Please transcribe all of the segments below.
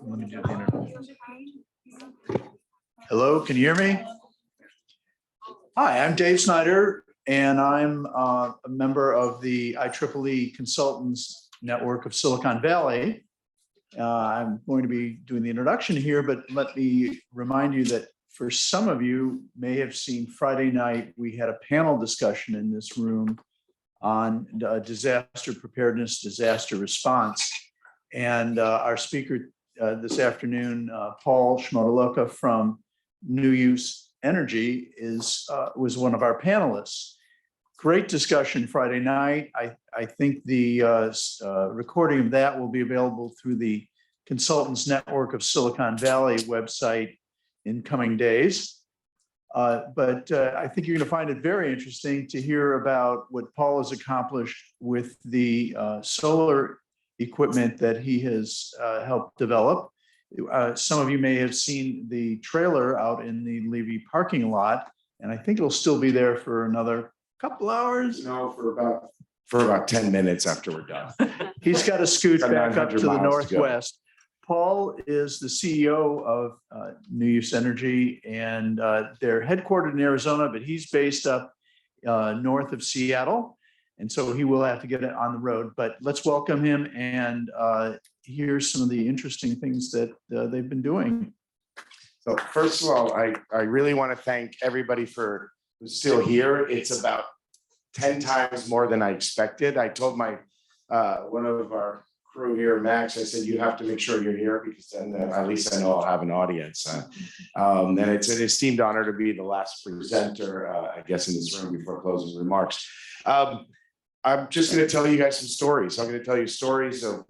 Let me do the introduction. Hello, can you hear me? Hi, I'm Dave Snyder, and I'm a member of the IEEE Consultants Network of Silicon Valley. I'm going to be doing the introduction here, but let me remind you that for some of you may have seen Friday night, we had a panel discussion in this room on disaster preparedness, disaster response. And our speaker this afternoon, Paul Shmotolokha from New Use Energy was one of our panelists. Great discussion Friday night. I think the recording of that will be available through the Consultants Network of Silicon Valley website in coming days. But I think you're going to find it very interesting to hear about what Paul has accomplished with the solar equipment that he has helped develop. Some of you may have seen the trailer out in the Levy parking lot, and I think it'll still be there for another couple hours. No, for about 10 minutes after we're done. He's got to scoot back up to the northwest. Paul is the CEO of New Use Energy, and they're headquartered in Arizona, but he's based up north of Seattle. And so he will have to get it on the road, but let's welcome him and hear some of the interesting things that they've been doing. So first of all, I really want to thank everybody for who's still here. It's about 10 times more than I expected. I told my one of our crew here, Max, I said, you have to make sure you're here because then at least I know I'll have an audience. And it's an esteemed honor to be the last presenter, I guess, in this room before closing remarks. I'm just going to tell you guys some stories. I'm going to tell you stories of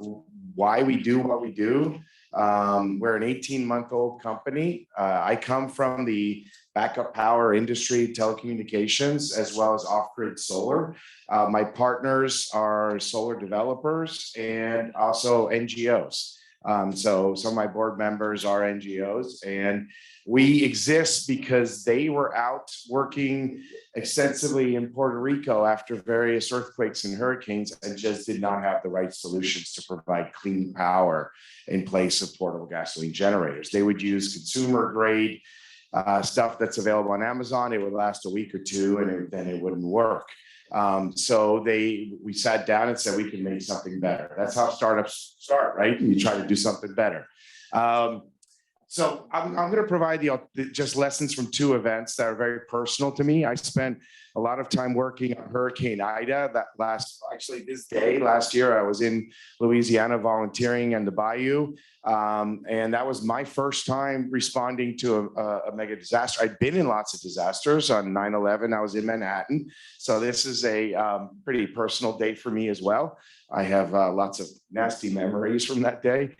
why we do what we do. We're an 18-month-old company. I come from the backup power industry, telecommunications, as well as off-grid solar. My partners are solar developers and also NGOs. So some of my board members are NGOs, and we exist because they were out working extensively in Puerto Rico after various earthquakes and hurricanes and just did not have the right solutions to provide clean power in place of portable gasoline generators. They would use consumer grade stuff that's available on Amazon. It would last a week or two and then it wouldn't work. So we sat down and said we can make something better. That's how startups start, right? You try to do something better. So I'm going to provide just lessons from two events that are very personal to me. I spent a lot of time working on Hurricane Ida. Last year, I was in Louisiana volunteering in the Bayou. And that was my first time responding to a mega disaster. I'd been in lots of disasters. On 9/11, I was in Manhattan. So this is a pretty personal day for me as well. I have lots of nasty memories from that day.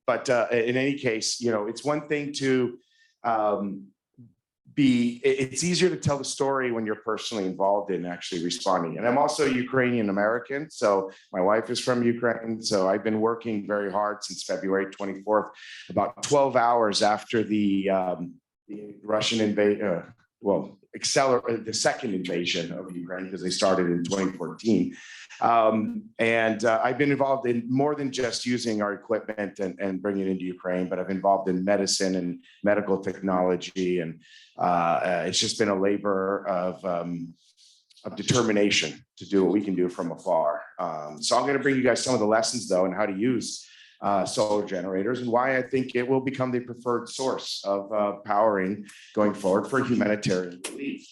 But in any case, you know, it's one thing to it's easier to tell the story when you're personally involved in actually responding. And I'm also Ukrainian American. So my wife is from Ukraine. So I've been working very hard since February 24th, about 12 hours after the Russian invasion, the second invasion of Ukraine, because they started in 2014. And I've been involved in more than just using our equipment and bringing it into Ukraine, but I've involved in medicine and medical technology. And it's just been a labor of determination to do what we can do from afar. So I'm going to bring you guys some of the lessons, though, on how to use solar generators and why I think it will become the preferred source of powering going forward for humanitarian relief.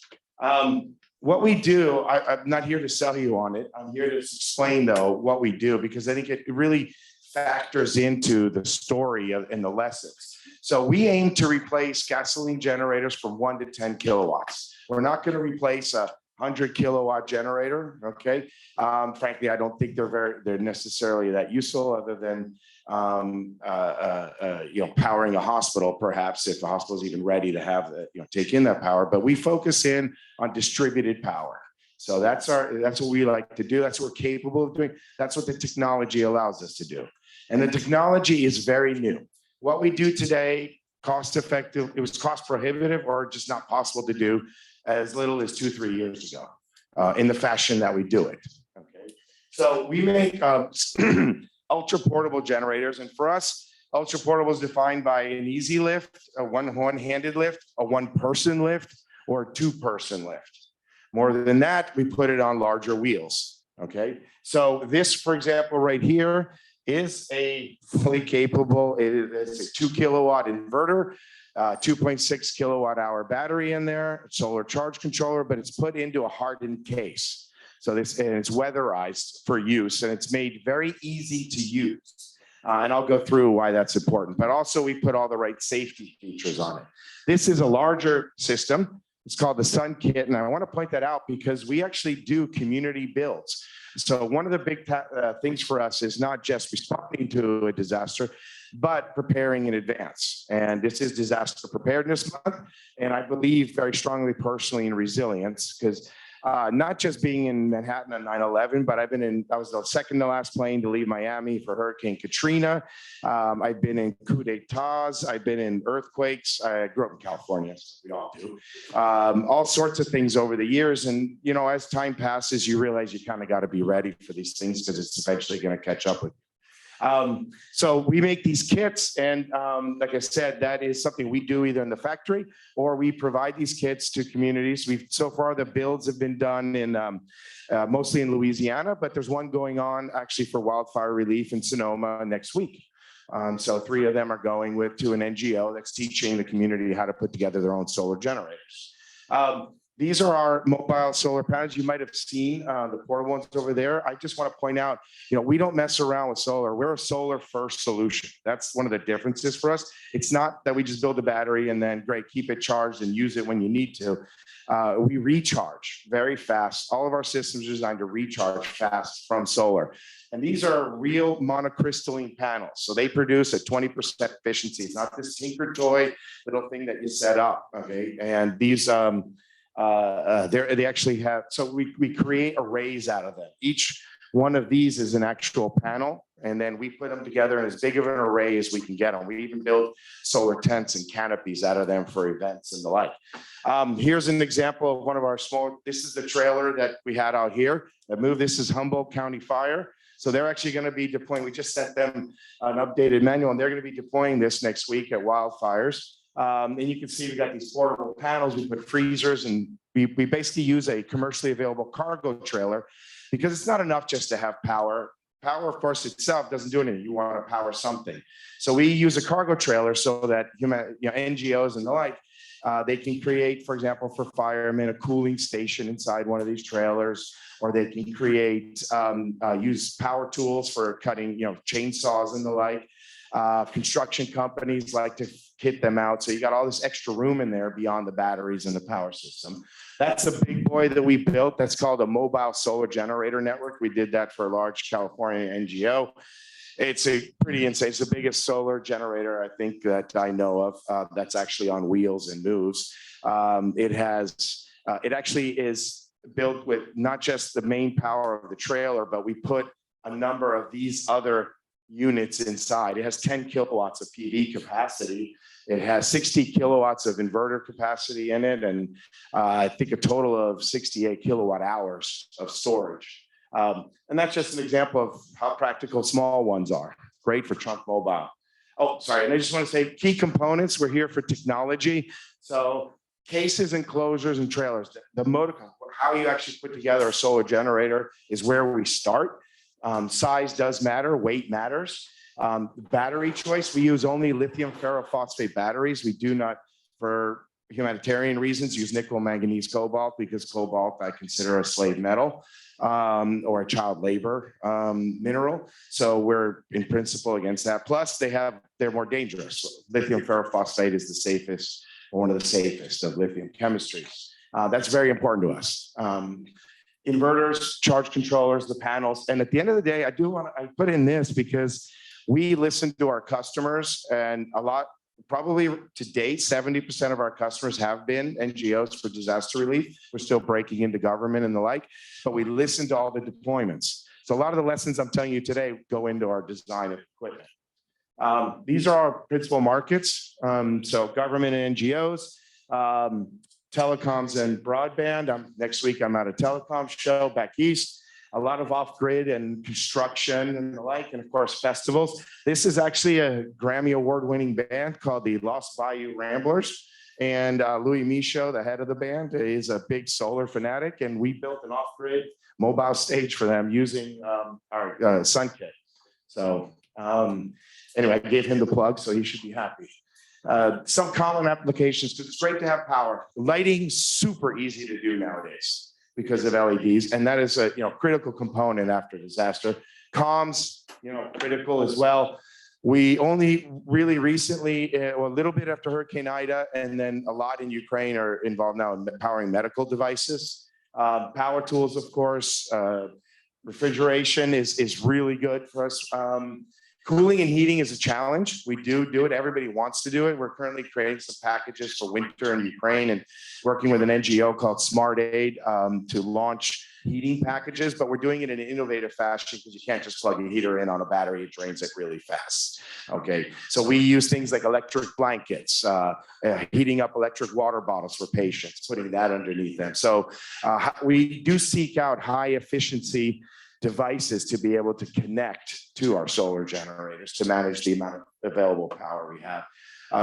What we do, I'm not here to sell you on it. I'm here to explain, though, what we do, because I think it really factors into the story and the lessons. So we aim to replace gasoline generators from 1 to 10 kilowatts. We're not going to replace a 100 kilowatt generator. Okay. Frankly, I don't think they're necessarily that useful, other than powering a hospital, perhaps, if the hospital is even ready to have take in that power. But we focus in on distributed power. So that's what we like to do. That's what we're capable of doing. That's what the technology allows us to do. And the technology is very new. What we do today, cost effective, it was cost prohibitive or just not possible to do as little as 2-3 years ago in the fashion that we do it. Okay. So we make ultra portable generators. And for us, ultra portable is defined by an easy lift, a one-handed lift, a one-person lift, or a two-person lift. More than that, we put it on larger wheels. Okay. So this, for example, right here is a fully capable, it's a 2 kilowatt inverter, 2.6 kilowatt hour battery in there, solar charge controller, but it's put into a hardened case. So this, and it's weatherized for use, and it's made very easy to use. And I'll go through why that's important, but also we put all the right safety features on it. This is a larger system. It's called the Sun Kit, and I want to point that out because we actually do community builds. So one of the big things for us is not just responding to a disaster, but preparing in advance. And this is Disaster Preparedness Month, and I believe very strongly personally in resilience, because not just being in Manhattan on 9/11, but I was the second to last plane to leave Miami for Hurricane Katrina. I've been in coup d'etats. I've been in earthquakes. I grew up in California, so we all do. All sorts of things over the years. And, you know, as time passes, you realize you kind of got to be ready for these things because it's eventually going to catch up with you. So we make these kits, and like I said, that is something we do either in the factory or we provide these kits to communities. So far the builds have been done in mostly in Louisiana, but there's one going on actually for wildfire relief in Sonoma next week. So 3 of them are going to an NGO that's teaching the community how to put together their own solar generators. These are our mobile solar panels. You might have seen the portable ones over there. I just want to point out, you know, we don't mess around with solar. We're a solar first solution. That's one of the differences for us. It's not that we just build a battery and then great, keep it charged and use it when you need to. We recharge very fast. All of our systems are designed to recharge fast from solar. And these are real monocrystalline panels. So they produce a 20% efficiency. It's not this tinker toy little thing that you set up, okay? And these, they actually have, so we create arrays out of them. Each one of these is an actual panel, and then we put them together in as big of an array as we can get them. We even build solar tents and canopies out of them for events and the like. Here's an example of one of our small, this is the trailer that we had out here that moved. This is Humboldt County Fire. So they're actually going to be deploying, we just sent them an updated manual, and they're going to be deploying this next week at wildfires. And you can see we got these portable panels, we put freezers, and we basically use a commercially available cargo trailer because it's not enough just to have power. Power, of course, itself doesn't do anything. You want to power something. So we use a cargo trailer so that NGOs and the like, they can create, for example, for firemen, a cooling station inside one of these trailers, or they can create, use power tools for cutting, chainsaws and the like. Construction companies like to kit them out. So you got all this extra room in there beyond the batteries and the power system. That's a big boy that we built. That's called a mobile solar generator network. We did that for a large California NGO. It's a pretty insane. It's the biggest solar generator I think that I know of that's actually on wheels and moves. It actually is built with not just the main power of the trailer, but we put a number of these other units inside. It has 10 kilowatts of PV capacity. It has 60 kilowatts of inverter capacity in it, and I think a total of 68 kilowatt hours of storage. And that's just an example of how practical small ones are. Great for trunk mobile. Oh, sorry. And I just want to say key components. We're here for technology. So cases, enclosures, and trailers. The motor, how you actually put together a solar generator is where we start. Size does matter, weight matters. Battery choice, we use only lithium ferrophosphate batteries. We do not, for humanitarian reasons, use nickel, manganese, cobalt, because cobalt I consider a slave metal or a child labor mineral. So we're in principle against that. Plus they're more dangerous. Lithium ferrophosphate is the safest, or one of the safest of lithium chemistries. That's very important to us. Inverters, charge controllers, the panels. And at the end of the day, I put in this because we listen to our customers, and probably to date, 70% of our customers have been NGOs for disaster relief. We're still breaking into government and the like, but we listen to all the deployments. So a lot of the lessons I'm telling you today go into our design of equipment. These are our principal markets. So government and NGOs, telecoms and broadband. Next week, I'm at a telecom show back east. a lot of off-grid and construction and the like, and of course, festivals. This is actually a Grammy Award-winning band called the Lost Bayou Ramblers. And Louis Michaud, the head of the band, is a big solar fanatic, and we built an off-grid mobile stage for them using our sun kit. So anyway, I gave him the plug, so he should be happy. Some common applications, because it's great to have power. Lighting, super easy to do nowadays because of LEDs, and that is a critical component after disaster. Comms, critical as well. We only really recently, a little bit after Hurricane Ida, and then a lot in Ukraine are involved now in powering medical devices. Power tools, of course. Refrigeration is really good for us. Cooling and heating is a challenge. We do it. Everybody wants to do it. We're currently creating some packages for winter in Ukraine and working with an NGO called Smart Aid to launch heating packages, but we're doing it in an innovative fashion because you can't just plug a heater in on a battery. It drains it really fast. Okay, so we use things like electric blankets, heating up electric water bottles for patients, putting that underneath them. So we do seek out high efficiency devices to be able to connect to our solar generators to manage the amount of available power we have.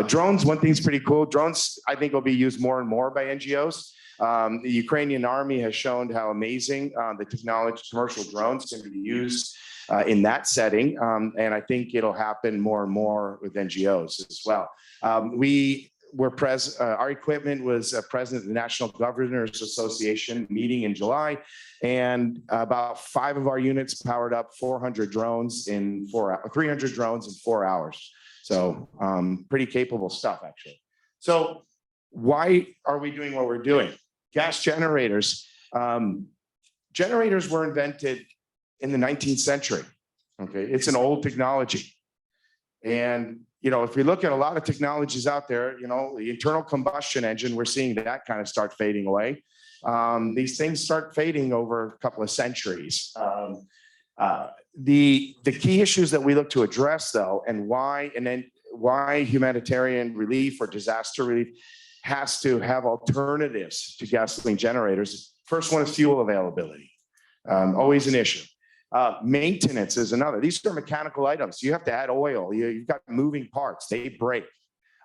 Drones, one thing's pretty cool. Drones, I think, will be used more and more by NGOs. The Ukrainian army has shown how amazing the technology, commercial drones can be used in that setting. And I think it'll happen more and more with NGOs as well. Our equipment was present at the National Governors Association meeting in July, and about 5 of our units powered up 400 drones in 300 drones in 4 hours. So pretty capable stuff, actually. So why are we doing what we're doing? Gas generators. Generators were invented in the 19th century. Okay, it's an old technology. And if we look at a lot of technologies out there, the internal combustion engine, we're seeing that kind of start fading away. These things start fading over a couple of centuries. The key issues that we look to address, though, and why humanitarian relief or disaster relief has to have alternatives to gasoline generators. First one is fuel availability, always an issue. Maintenance is another. These are mechanical items. You have to add oil. You've got moving parts. They break.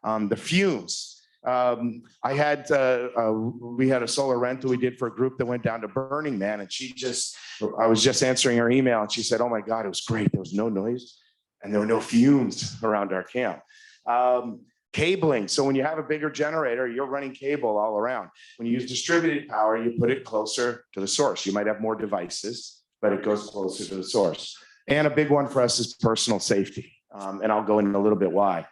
The fumes. We had a solar rental we did for a group that went down to Burning Man, and I was just answering her email, and she said, "Oh my God, it was great. There was no noise, and there were no fumes around our camp." Cabling. So when you have a bigger generator, you're running cable all around. When you use distributed power, you put it closer to the source. You might have more devices, but it goes closer to the source. And a big one for us is personal safety. And I'll go into a little bit why.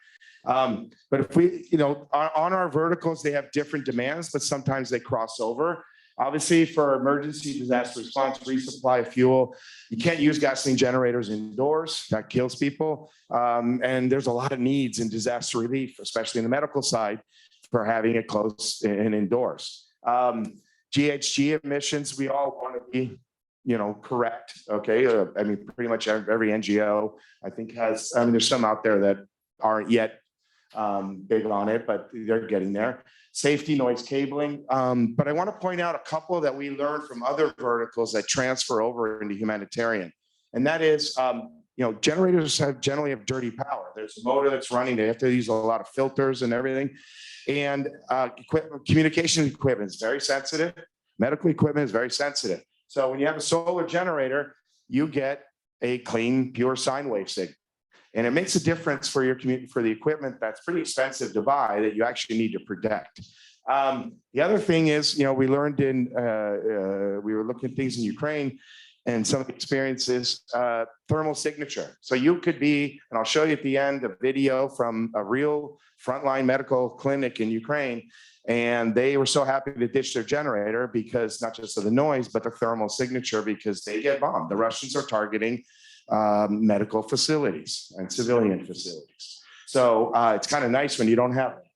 But if we, on our verticals, they have different demands, but sometimes they cross over. Obviously, for emergency disaster response, resupply of fuel, you can't use gasoline generators indoors. That kills people. And there's a lot of needs in disaster relief, especially in the medical side, for having it close and indoors. GHG emissions, we all want to be correct. Okay. Pretty much every NGO, I think, has, there's some out there that aren't yet big on it, but they're getting there. Safety, noise cabling. But I want to point out a couple that we learned from other verticals that transfer over into humanitarian. And that is, generators generally have dirty power. There's a motor that's running. They have to use a lot of filters and everything. And communication equipment is very sensitive. Medical equipment is very sensitive. So when you have a solar generator, you get a clean, pure sine wave signal. And it makes a difference for your community, for the equipment that's pretty expensive to buy that you actually need to protect. The other thing is, we learned we were looking at things in Ukraine and some of the experiences, thermal signature. So you could be, and I'll show you at the end a video from a real frontline medical clinic in Ukraine. And they were so happy to ditch their generator because not just of the noise, but the thermal signature, because they get bombed. The Russians are targeting medical facilities and civilian facilities. So it's kind of nice when you don't have it.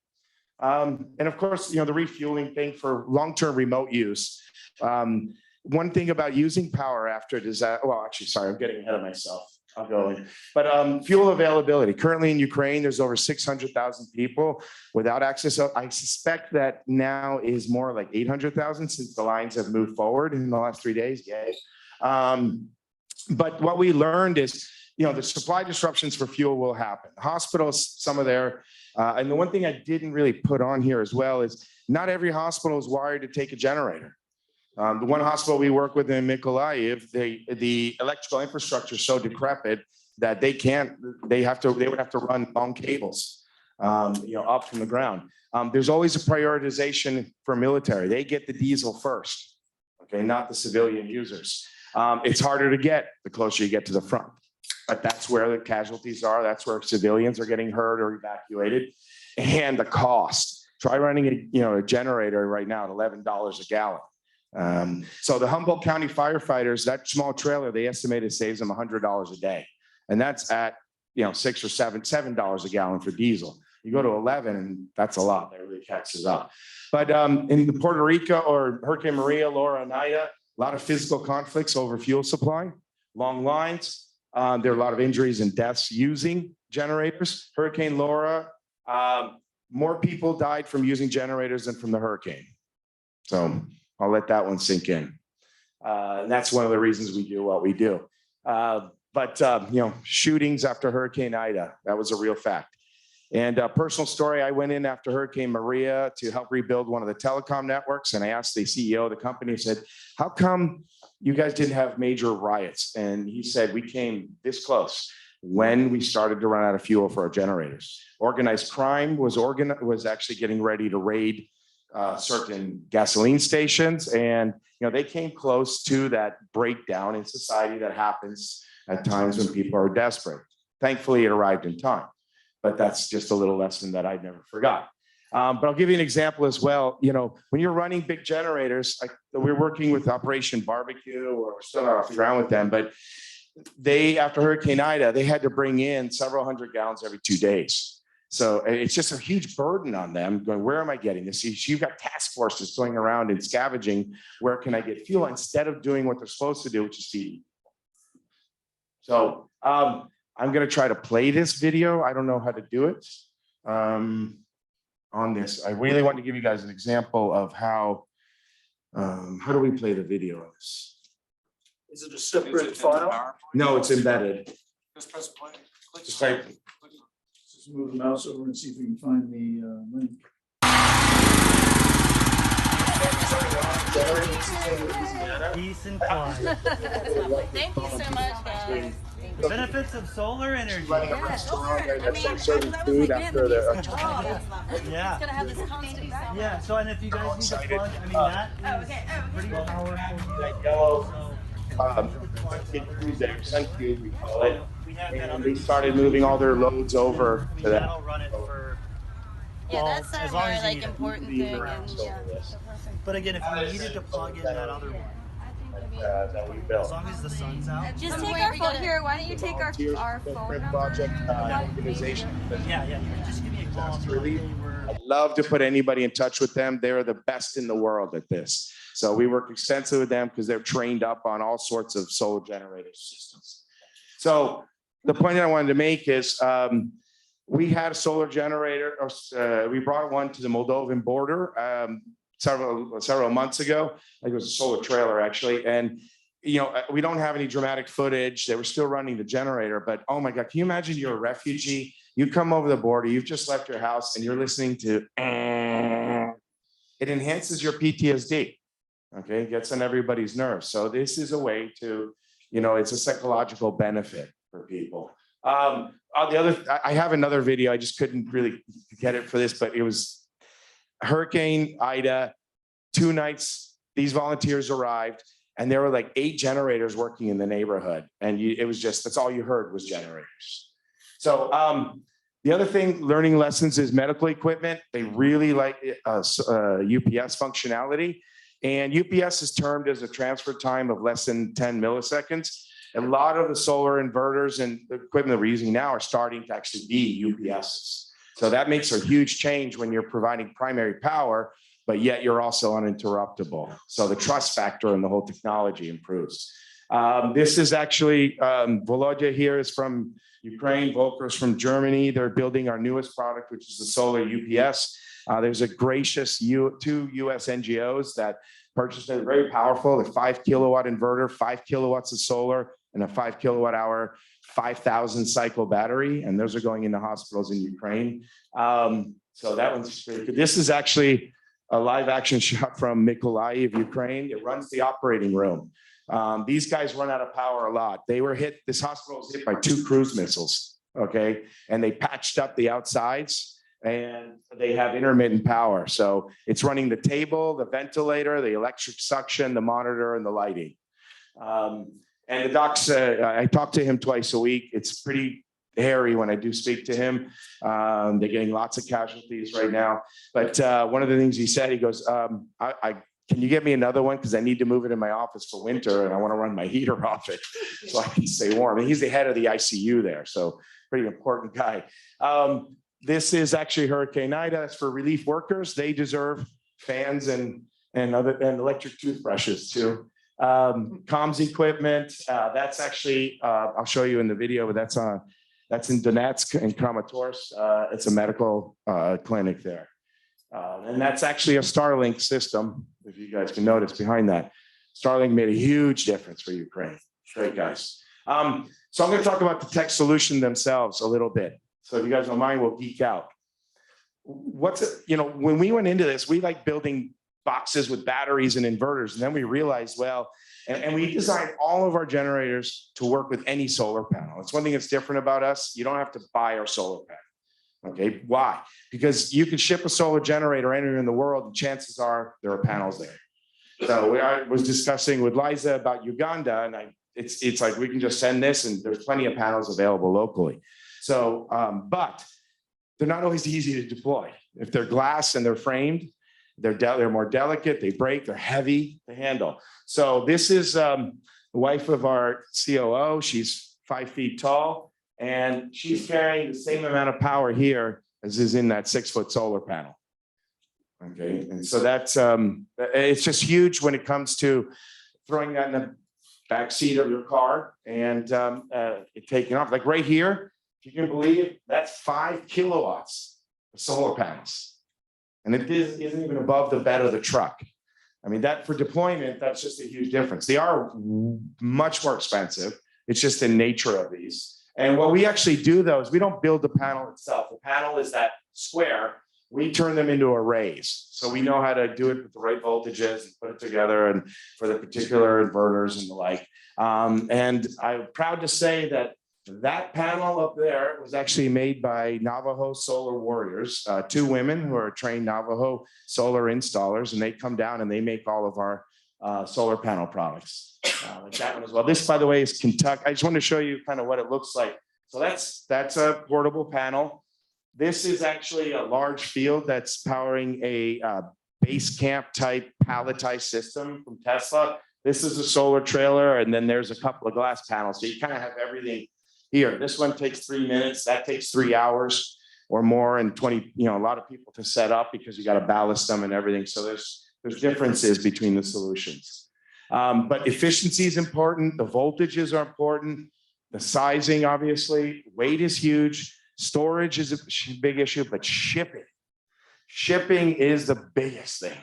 And of course, the refueling thing for long-term remote use. One thing about using power after disaster, well, actually, sorry, I'm getting ahead of myself. I'll go in. But fuel availability. Currently in Ukraine, there's over 600,000 people without access. So I suspect that now is more like 800,000 since the lines have moved forward in the last 3 days. Yay. But what we learned is, the supply disruptions for fuel will happen. Hospitals, some of their, and the one thing I didn't really put on here as well is not every hospital is wired to take a generator. The one hospital we work with in Mykolaiv, the electrical infrastructure is so decrepit that they would have to run long cables, up from the ground. There's always a prioritization for military. They get the diesel first, okay, not the civilian users. It's harder to get the closer you get to the front, but that's where the casualties are. That's where civilians are getting hurt or evacuated, and the cost. Try running a generator right now at $11 a gallon. So the Humboldt County firefighters, that small trailer, they estimate it saves them $100 a day, and that's at $6 or $7 a gallon for diesel. You go to 11, and that's a lot. That really catches up. But in Puerto Rico or Hurricane Maria, Laura, and Ida, a lot of physical conflicts over fuel supply, long lines. There are a lot of injuries and deaths using generators. Hurricane Laura, more people died from using generators than from the hurricane. So I'll let that one sink in. And that's one of the reasons we do what we do. But shootings after Hurricane Ida, that was a real fact. And a personal story, I went in after Hurricane Maria to help rebuild one of the telecom networks. And I asked the CEO of the company, I said, how come you guys didn't have major riots? And he said, we came this close when we started to run out of fuel for our generators. Organized crime was actually getting ready to raid certain gasoline stations. And they came close to that breakdown in society that happens at times when people are desperate. Thankfully, it arrived in time. But that's just a little lesson that I never forgot. But I'll give you an example as well. When you're running big generators, we're working with Operation Barbecue, or we're still not off the ground with them, but after Hurricane Ida, they had to bring in several hundred gallons every 2 days. So it's just a huge burden on them going, where am I getting this? You've got task forces going around and scavenging, where can I get fuel, instead of doing what they're supposed to do, which is feeding. So, I'm going to try to play this video. I don't know how to do it on this. I really want to give you guys an example of how do we play the video on this? Is it a separate file? No, it's embedded. Just press play. Just type. Just move the mouse over and see if we can find the link. Peace and quiet. Thank you so much, guys. The benefits of solar energy. Yeah, Yeah. It's gonna have this constant sound. Yeah. So, and if you guys need to plug, I mean, that is pretty powerful. That yellow centrifuge, we call it. We have that And other. they started moving all their loads over to that. That'll run it for. Yeah, well, that's our as long more as you like need it. important Leave thing. around, And, so yeah. this. But again, if you needed to plug in that other one, That we built. as long as the sun's out. Just Some take point our we phone gotta- here. Why don't you take our phone number? Project organization. Yeah, yeah. You can just give me a call. Disaster and be like, relief. "Hey, we're-" I'd love to put anybody in touch with them. They're the best in the world at this. So we work extensively with them because they're trained up on all sorts of solar generator systems. So the point that I wanted to make is we had a solar generator, we brought one to the Moldovan border several months ago. I think it was a solar trailer actually. And we don't have any dramatic footage. They were still running the generator, but oh my God, can you imagine you're a refugee? You come over the border, you've just left your house and you're listening to, it enhances your PTSD. Okay, it gets on everybody's nerves. So this is a way to, it's a psychological benefit for people. I have another video. I just couldn't really get it for this, but it was Hurricane Ida, 2 nights, these volunteers arrived and there were like 8 generators working in the neighborhood. And it was just, that's all you heard was generators. So the other thing, learning lessons is medical equipment. They really like UPS functionality. And UPS is termed as a transfer time of less than 10 milliseconds. A lot of the solar inverters and the equipment that we're using now are starting to actually be UPSs. So that makes a huge change when you're providing primary power, but yet you're also uninterruptible. So the trust factor in the whole technology improves. This is actually, Volodya here is from Ukraine, Volker is from Germany. They're building our newest product, which is the solar UPS. There's a gracious 2 US NGOs that purchased it, very powerful, a 5 kilowatt inverter, 5 kilowatts of solar, and a 5 kilowatt hour, 5,000 cycle battery. And those are going into hospitals in Ukraine. So that one's pretty good. This is actually a live action shot from Mykolaiv, Ukraine. It runs the operating room. These guys run out of power a lot. They were hit, this hospital was hit by 2 cruise missiles, okay? And they patched up the outsides and they have intermittent power. So it's running the table, the ventilator, the electric suction, the monitor, and the lighting. And the docs, I talk to him twice a week. It's pretty hairy when I do speak to him. They're getting lots of casualties right now. But one of the things he said, he goes, can you get me another one? Because I need to move it in my office for winter and I want to run my heater off it so I can stay warm. And he's the head of the ICU there. So pretty important guy. This is actually Hurricane Ida. That's for relief workers. They deserve fans and electric toothbrushes too. Comms equipment. That's actually, I'll show you in the video, but that's in Donetsk and Kramatorsk. It's a medical clinic there. And that's actually a Starlink system, if you guys can notice behind that. Starlink made a huge difference for Ukraine. Great guys. So I'm going to talk about the tech solution themselves a little bit. So if you guys don't mind, we'll geek out. When we went into this, we like building boxes with batteries and inverters. And then we realized, well, and we designed all of our generators to work with any solar panel. It's one thing that's different about us. You don't have to buy our solar panel. Okay, why? Because you can ship a solar generator anywhere in the world, and chances are there are panels there. So I was discussing with Liza about Uganda, and it's like we can just send this, and there's plenty of panels available locally. So, but they're not always easy to deploy. If they're glass and they're framed, they're more delicate, they break, they're heavy to handle. So this is the wife of our COO. She's 5 feet tall, and she's carrying the same amount of power here as is in that 6-foot solar panel. Okay, and so that's it's just huge when it comes to throwing that in the back seat of your car and it taking off. Like right here, if you can believe, that's 5 kilowatts of solar panels. And it isn't even above the bed of the truck. I mean, that for deployment, that's just a huge difference. They are much more expensive. It's just the nature of these. And what we actually do though, is we don't build the panel itself. The panel is that square. We turn them into arrays. So we know how to do it with the right voltages and put it together and for the particular inverters and the like. And I'm proud to say that that panel up there was actually made by Navajo Solar Warriors, 2 women who are trained Navajo solar installers, and they come down and they make all of our solar panel products. Like that one as well. This, by the way, is Kentucky. I just want to show you kind of what it looks like. So that's a portable panel. This is actually a large field that's powering a base camp type palletized system from Tesla. This is a solar trailer, and then there's a couple of glass panels. So you kind of have everything here. This one takes 3 minutes. That takes 3 hours or more, and 20. A lot of people to set up because you got to ballast them and everything. So there's differences between the solutions. But efficiency is important. The voltages are important. The sizing, obviously, weight is huge. Storage is a big issue, but shipping is the biggest thing.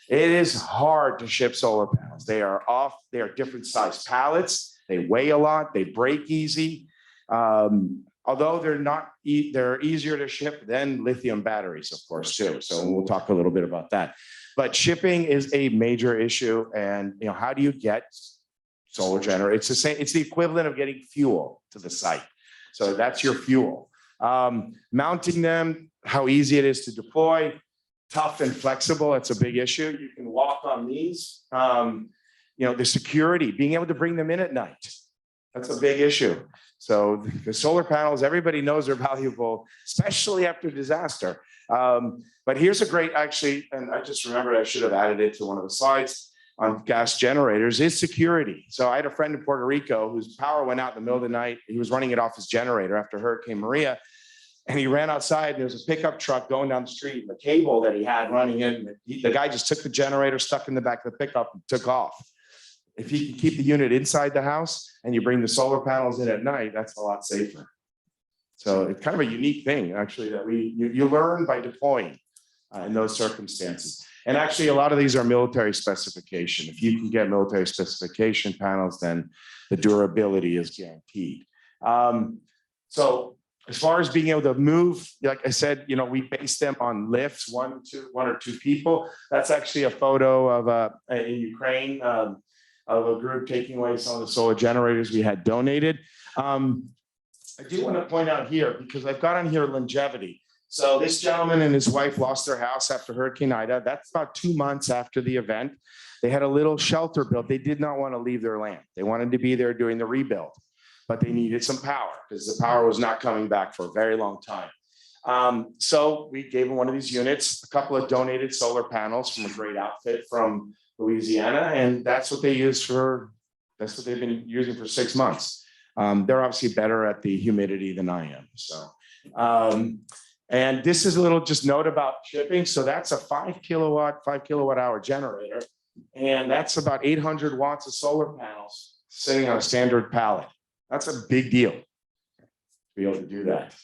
It is hard to ship solar panels. They are different size pallets. They weigh a lot. They break easy. Although they're easier to ship than lithium batteries, of course, too. So we'll talk a little bit about that. But shipping is a major issue. And how do you get solar generator? It's the same. It's the equivalent of getting fuel to the site. So that's your fuel. Mounting them, how easy it is to deploy, tough and flexible. It's a big issue. You can walk on these. The security, being able to bring them in at night. That's a big issue. So the solar panels, everybody knows they're valuable, especially after disaster. But here's a great, actually, and I just remembered I should have added it to one of the slides on gas generators, is security. So I had a friend in Puerto Rico whose power went out in the middle of the night. He was running it off his generator after Hurricane Maria. And he ran outside, and there was a pickup truck going down the street, and the cable that he had running in, the guy just took the generator, stuck in the back of the pickup, and took off. If you can keep the unit inside the house and you bring the solar panels in at night, that's a lot safer. So it's kind of a unique thing, actually, that you learn by deploying. in those circumstances. And actually, a lot of these are military specification. If you can get military specification panels, then the durability is guaranteed. So as far as being able to move, like I said, we base them on lifts, one or two people. That's actually a photo of in Ukraine of a group taking away some of the solar generators we had donated. I do want to point out here, because I've got on here longevity. So this gentleman and his wife lost their house after Hurricane Ida. That's about 2 months after the event. They had a little shelter built. They did not want to leave their land. They wanted to be there during the rebuild, but they needed some power because the power was not coming back for a very long time. So we gave them one of these units, a couple of donated solar panels from a great outfit from Louisiana, and that's what they use for, that's what they've been using for 6 months. They're obviously better at the humidity than I am. So, and this is a little just note about shipping. So that's a 5 kilowatt hour generator. And that's about 800 watts of solar panels sitting on a standard pallet. That's a big deal to be able to do that.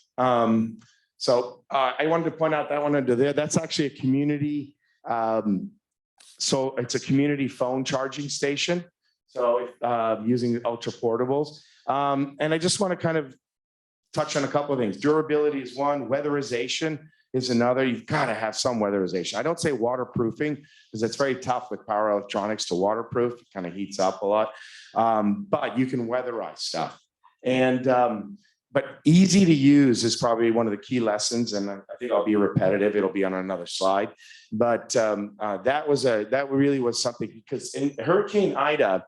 So I wanted to point out that one under there. That's actually a community. So it's a community phone charging station. So using ultra portables. And I just want to kind of touch on a couple of things. Durability is one, weatherization is another. You've got to have some weatherization. I don't say waterproofing because it's very tough with power electronics to waterproof. It kind of heats up a lot, but you can weatherize stuff. And but easy to use is probably one of the key lessons. And I think I'll be repetitive. It'll be on another slide. But that really was something, because in Hurricane Ida,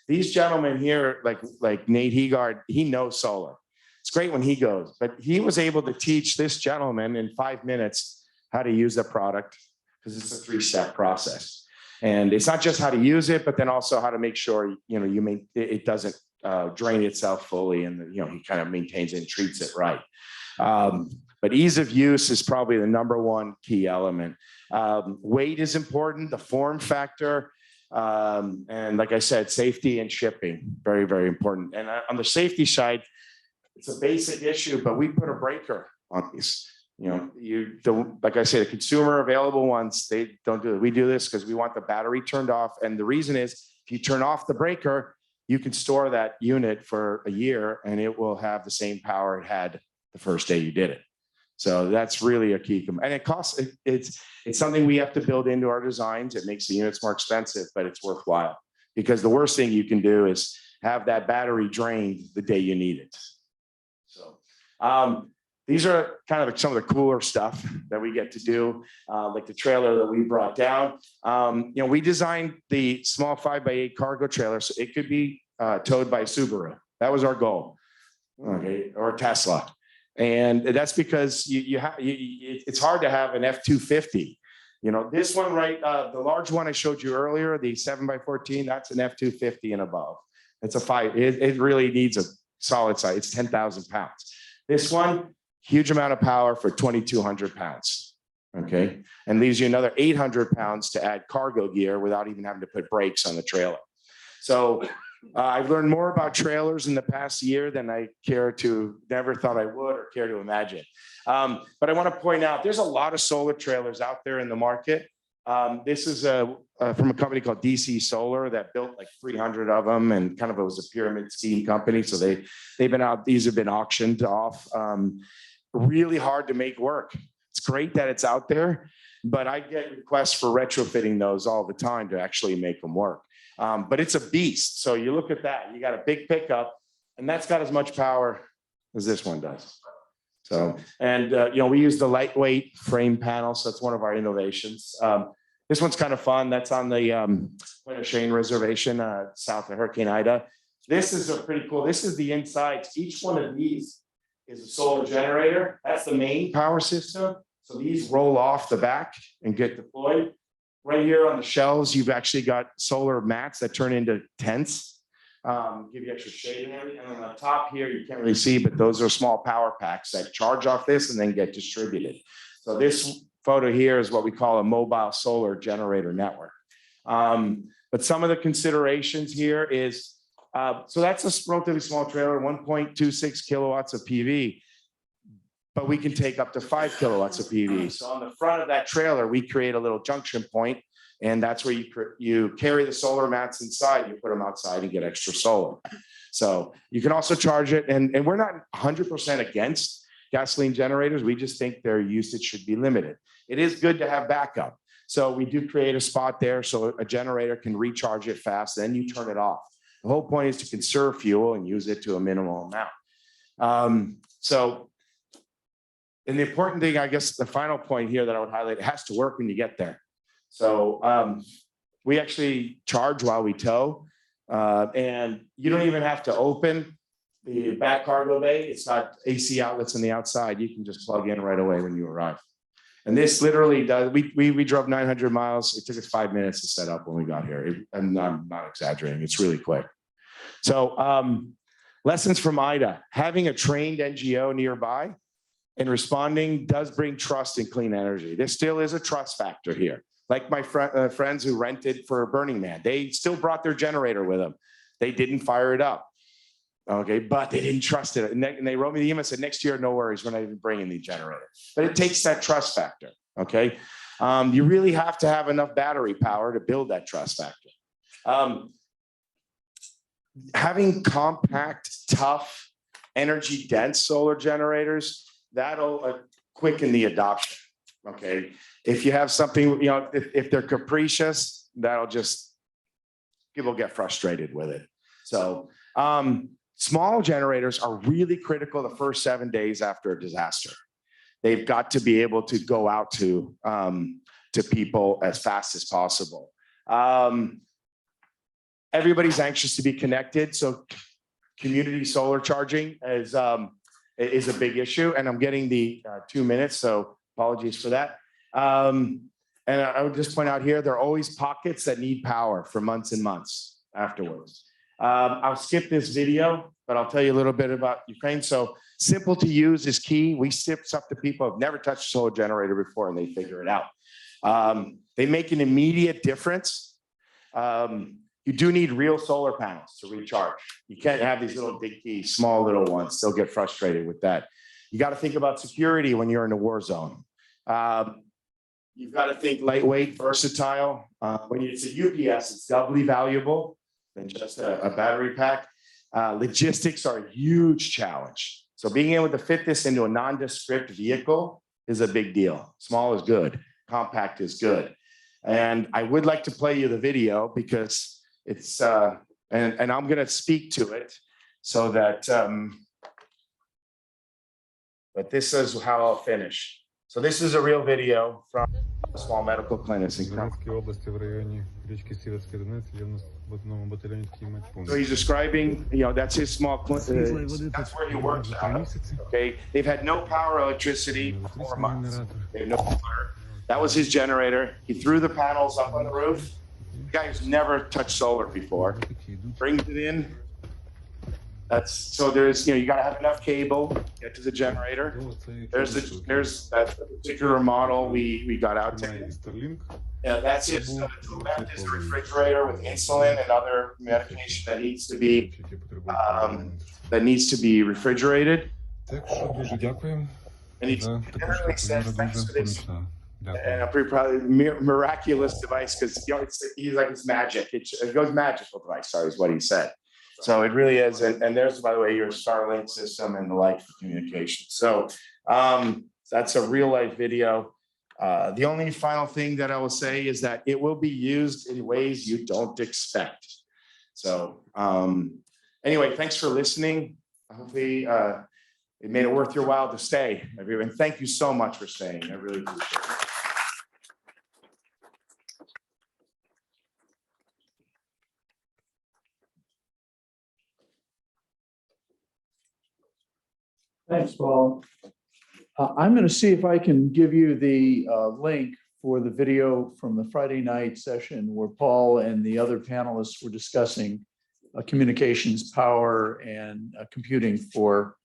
these gentlemen here, like Nate Heegard, he knows solar. It's great when he goes, but he was able to teach this gentleman in 5 minutes how to use the product, because it's a 3-step process. And it's not just how to use it, but then also how to make sure, it doesn't drain itself fully, and he kind of maintains it and treats it right. But ease of use is probably the #1 key element. Weight is important, the form factor, and like I said, safety and shipping, very, very important. And on the safety side, it's a basic issue, but we put a breaker on these. You don't, like I say, the consumer available ones, they don't do it. We do this because we want the battery turned off. And the reason is, if you turn off the breaker, you can store that unit for a year and it will have the same power it had the first day you did it. So that's really a key. And it costs, it's something we have to build into our designs. It makes the units more expensive, but it's worthwhile, because the worst thing you can do is have that battery drained the day you need it. So these are kind of some of the cooler stuff that we get to do, like the trailer that we brought down. We designed the small 5x8 cargo trailer so it could be towed by a Subaru. That was our goal, okay, or a Tesla. And that's because it's hard to have an F-250. This one, right, the large one I showed you earlier, the 7x14, that's an F-250 and above. It's a 5. It really needs a solid size. It's 10,000 pounds. This one, huge amount of power for 2,200 pounds. Okay, and leaves you another 800 pounds to add cargo gear without even having to put brakes on the trailer. So I've learned more about trailers in the past year than I never thought I would or care to imagine. But I want to point out, there's a lot of solar trailers out there in the market. This is from a company called DC Solar that built like 300 of them, and kind of it was a pyramid scheme company. So they've been out, these have been auctioned off. Really hard to make work. It's great that it's out there, but I get requests for retrofitting those all the time to actually make them work. But it's a beast. So you look at that, you got a big pickup, and that's got as much power as this one does. So, and we use the lightweight frame panel. So that's one of our innovations. This one's kind of fun. That's on the Plenary reservation south of Hurricane Ida. This is a pretty cool. This is the inside. Each one of these is a solar generator. That's the main power system. So these roll off the back and get deployed. Right here on the shelves, you've actually got solar mats that turn into tents, give you extra shade and everything. And on the top here, you can't really see, but those are small power packs that charge off this and then get distributed. So this photo here is what we call a mobile solar generator network. But some of the considerations here is, so that's a relatively small trailer, 1.26 kilowatts of PV. but we can take up to 5 kilowatts of PV. So on the front of that trailer, we create a little junction point, and that's where you carry the solar mats inside, you put them outside and get extra solar. So you can also charge it, and we're not 100% against gasoline generators. We just think their usage should be limited. It is good to have backup. So we do create a spot there so a generator can recharge it fast, then you turn it off. The whole point is to conserve fuel and use it to a minimal amount. And the important thing, I guess, the final point here that I would highlight, it has to work when you get there. So we actually charge while we tow, and you don't even have to open the back cargo bay. It's got AC outlets on the outside. You can just plug in right away when you arrive. And this literally does, we drove 900 miles. It took us 5 minutes to set up when we got here. I'm not exaggerating. It's really quick. So lessons from IDA, having a trained NGO nearby and responding does bring trust in clean energy. There still is a trust factor here. Like my friends who rented for Burning Man, they still brought their generator with them. They didn't fire it up. Okay, but they didn't trust it. And they wrote me the email and said, next year, no worries, we're not even bringing the generator. But it takes that trust factor, okay? You really have to have enough battery power to build that trust factor. Having compact, tough, energy-dense solar generators, that'll quicken the adoption, okay? If you have something, if they're capricious, that'll just, people get frustrated with it. So, small generators are really critical the first 7 days after a disaster. They've got to be able to go out to people as fast as possible. Everybody's anxious to be connected, so community solar charging is a big issue, and I'm getting the 2 minutes, so apologies for that. And I would just point out here, there are always pockets that need power for months and months afterwards. I'll skip this video, but I'll tell you a little bit about Ukraine. So simple to use is key. We ship stuff to people who've never touched a solar generator before, and they figure it out. They make an immediate difference. You do need real solar panels to recharge. You can't have these little dinky, small little ones. They'll get frustrated with that. You got to think about security when you're in a war zone. You've got to think lightweight, versatile. When it's a UPS, it's doubly valuable than just a battery pack. Logistics are a huge challenge. So being able to fit this into a nondescript vehicle is a big deal. Small is good, compact is good. And I would like to play you the video because it's, and I'm gonna speak to it so that, but this is how I'll finish. So this is a real video from a small medical clinic. So he's describing, that's his small clinic. That's where he works out. Okay, they've had no power, electricity for 4 months. They have no water. That was his generator. He threw the panels up on the roof. The guy who's never touched solar before brings it in. That's so there's you got to have enough cable to get to the generator. There's that particular model we got out to. Yeah, that's it. So the left is the refrigerator with insulin and other medication that needs to be refrigerated. And he generally says thanks for this. And a pretty probably miraculous device because he's like it's magic. It goes magical device. Sorry, is what he said. So it really is, and there's, by the way, your Starlink system and the like for communication. So that's a real life video. The only final thing that I will say is that it will be used in ways you don't expect. So anyway, thanks for listening. Hopefully it made it worth your while to stay, everyone. Thank you so much for staying. I really appreciate it. Thanks, Paul. I'm going to see if I can give you the link for the video from the Friday night session where Paul and the other panelists were discussing communications, power, and computing for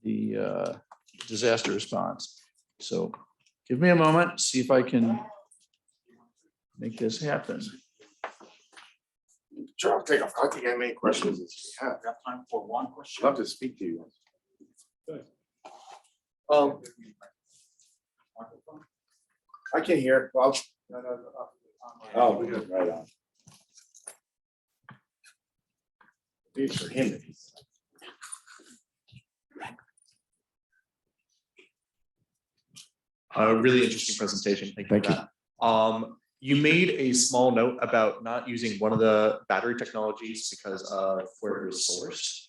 the disaster response. So give me a moment, see if I can make this happen. Sure, I'll take off. I'll take as many questions as you have. Got time for one question? Love to speak to you. I can't hear. Well, oh, we're good. Right on. These for him. A really interesting presentation. Thank you. Thank for that. You made a small note about not using one of the battery technologies because of where it was sourced.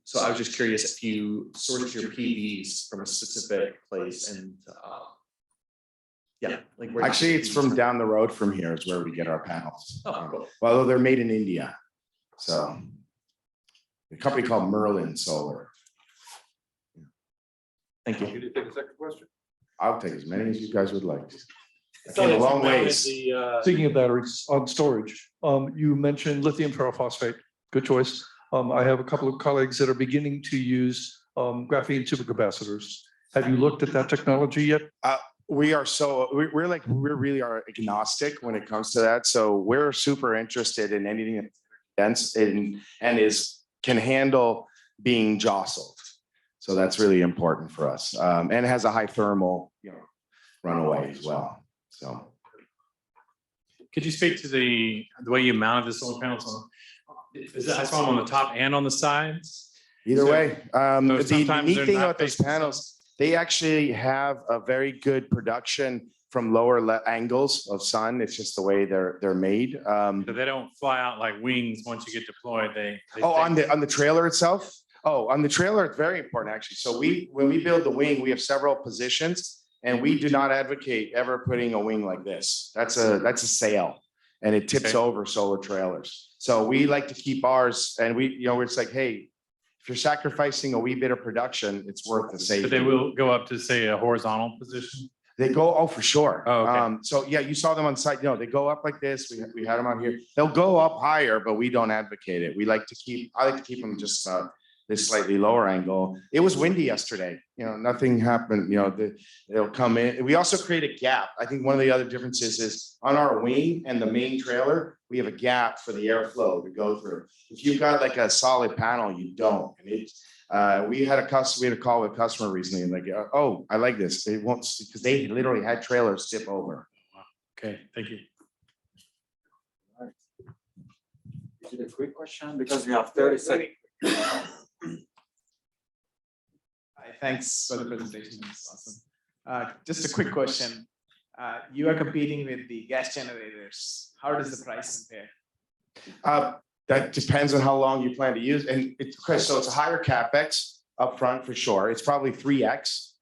So I was just curious if you sourced your PVs from a specific place and yeah, like where Actually, it's from down the road from here is where we get our panels. Oh, cool. Well, they're made in India. So a company called Merlin Solar. Thank you. Can you take a second question? I'll take as many as you guys would like. I came a long ways. Speaking of batteries on storage, you mentioned lithium ferrophosphate, good choice. I have a couple of colleagues that are beginning to use graphene supercapacitors. Have you looked at that technology yet? We are so we really are agnostic when it comes to that. So we're super interested in anything that's dense and can handle being jostled. So that's really important for us. And it has a high thermal, runaway as well. So Could you speak to the way you mounted the solar panels on? I saw them on the top and on the sides. either way, the sometimes neat they're thing not about those facing the sun. panels, they actually have a very good production from lower angles of sun. It's just the way they're made. So they don't fly out like wings once you get deployed. They On the trailer itself? Oh, on the trailer, it's very important actually. So when we build the wing, we have several positions and we do not advocate ever putting a wing like this. That's a sail and it tips Okay. over solar trailers. So we like to keep ours and it's like, hey, if you're sacrificing a wee bit of production, it's worth the safety. But they will go up to say a horizontal position. They go, oh, for sure. Oh, okay. So yeah, you saw them on site. No, they go up like this. We had them on here. They'll go up higher, but we don't advocate it. I like to keep them just this slightly lower angle. It was windy yesterday. Nothing happened. They'll come in. We also create a gap. I think one of the other differences is on our wing and the main trailer, we have a gap for the airflow to go through. If you've got like a solid panel, you don't. And we had a call with a customer recently and like, oh, I like this. They won't, because they literally had trailers tip over. Okay, thank you. Is it a quick question? Because we have 30 seconds. Thanks for the presentation. It's awesome. Just a quick question. You are competing with the gas generators. How does the price compare? That depends on how long you plan to use. And so it's a higher CapEx upfront for sure. It's probably 3x.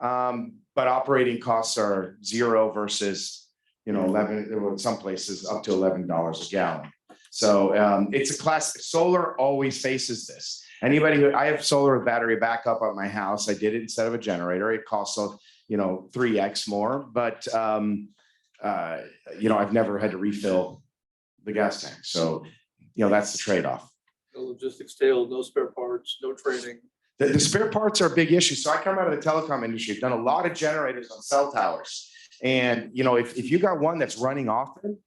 But operating costs are zero versus, 11, some places up to $11 a gallon. So it's a classic. Solar always faces this. I have solar with battery backup at my house. I did it instead of a generator. It costs 3x more, but I've never had to refill the gas tank. So that's the trade-off. No logistics tail, no spare parts, no training. The spare parts are a big issue. So I come out of the telecom industry. I've done a lot of generators on cell towers. And if you got one that's running often,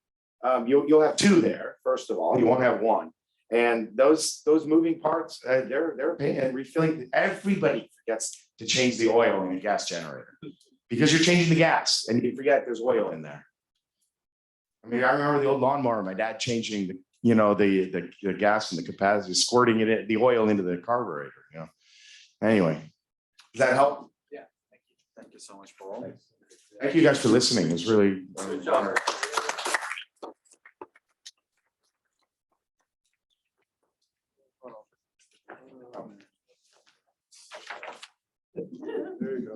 you'll have two there. First of all, you won't have one. And those moving parts, they're a pain. And refilling. Everybody forgets to change the oil in a gas generator because you're changing the gas and you forget there's oil in there. I mean, I remember the old lawnmower. My dad changing the gas and the capacity, squirting the oil into the carburetor. Anyway, does that help? Yeah, thank you. Thank you so much for all. Thank you guys for listening. It was really Good job. There you go.